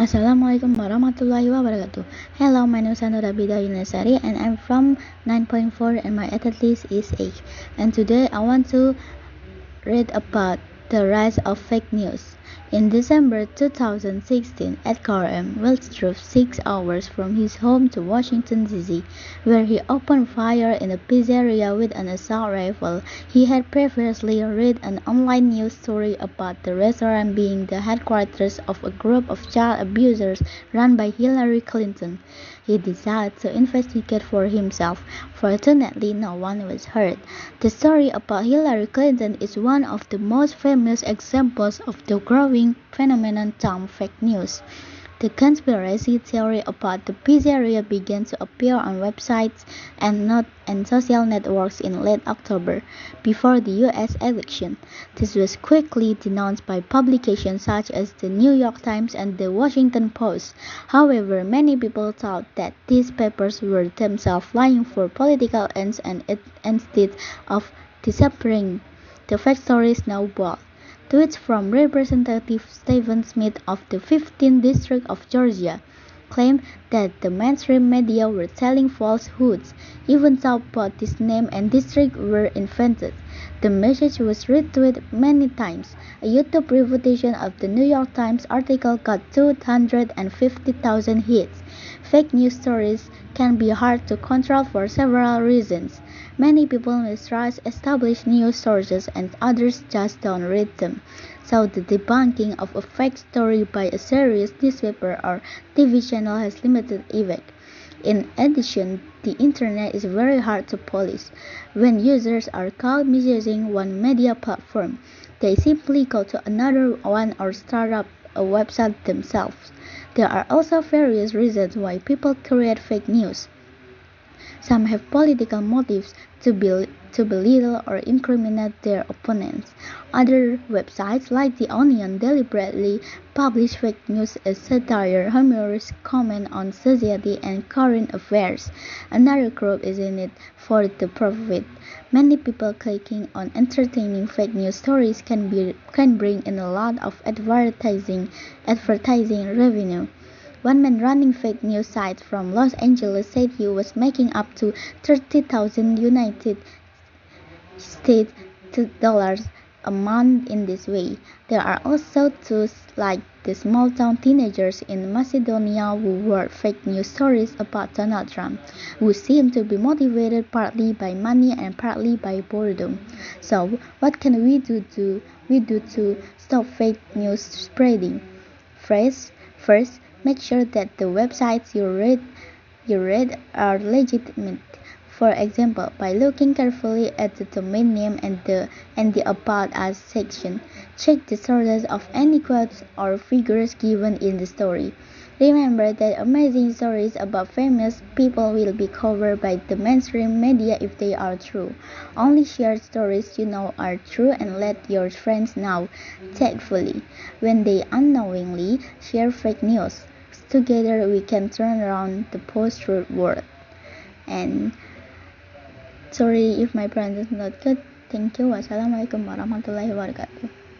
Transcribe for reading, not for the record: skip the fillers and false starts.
Assalamualaikum warahmatullahi wabarakatuh. Hello, my name is Annur Aabidah Y.L and I'm from 9.4 and my attendance list is 8. And today I want to read about the rise of fake news. In December 2016, Edgar M. Wells drove 6 hours from his home to Washington, D.C., where he opened fire in a pizzeria with an assault rifle. He had previously read an online news story about the restaurant being the headquarters of a group of child abusers run by Hillary Clinton. He decided to investigate for himself. Fortunately, no one was hurt. The story about Hillary Clinton is one of the most famous examples of the growing phenomenon termed fake news. The conspiracy theory about the pizzeria began to appear on websites and social networks in late October, before the U.S. election. This was quickly denounced by publications such as the New York Times and the Washington Post. However, many people thought that these papers were themselves lying for political ends, and instead of disappearing, the fake stories snowballed. Tweets from Representative Stephen Smith of the 15th District of Georgia claimed that the mainstream media were telling falsehoods, even though both his name and district were invented. The message was retweeted many times. A YouTube refutation of the New York Times article got 250,000 hits. Fake news stories can be hard to control for several reasons. Many people mistrust established news sources and others just don't read them. So the debunking of a fake story by a serious newspaper or TV channel has limited effect. In addition, the internet is very hard to police. When users are caught misusing one media platform, they simply go to another one or start up a website themselves. There are also various reasons why people create fake news. Some have political motives to belittle or incriminate their opponents. Other websites, like The Onion, deliberately publish fake news as satire, humorous comment on society and current affairs. Another group is in it for the profit. Many people clicking on entertaining fake news stories can bring in a lot of advertising revenue. One man running fake news sites from Los Angeles said he was making up to $30,000 United States dollars a month in this way. There are also those like the small-town teenagers in Macedonia who wrote fake news stories about Donald Trump, who seem to be motivated partly by money and partly by boredom. So, what can we do to stop fake news spreading? First, make sure that the websites you read are legitimate. For example, by looking carefully at the domain name and the About Us section. Check the sources of any quotes or figures given in the story. Remember that amazing stories about famous people will be covered by the mainstream media if they are true. Only share stories you know are true and let your friends know tactfully when they unknowingly share fake news. Together we can turn around the post-truth world. And sorry if my French is not good. Thank you. Wassalamualaikum warahmatullahi wabarakatuh.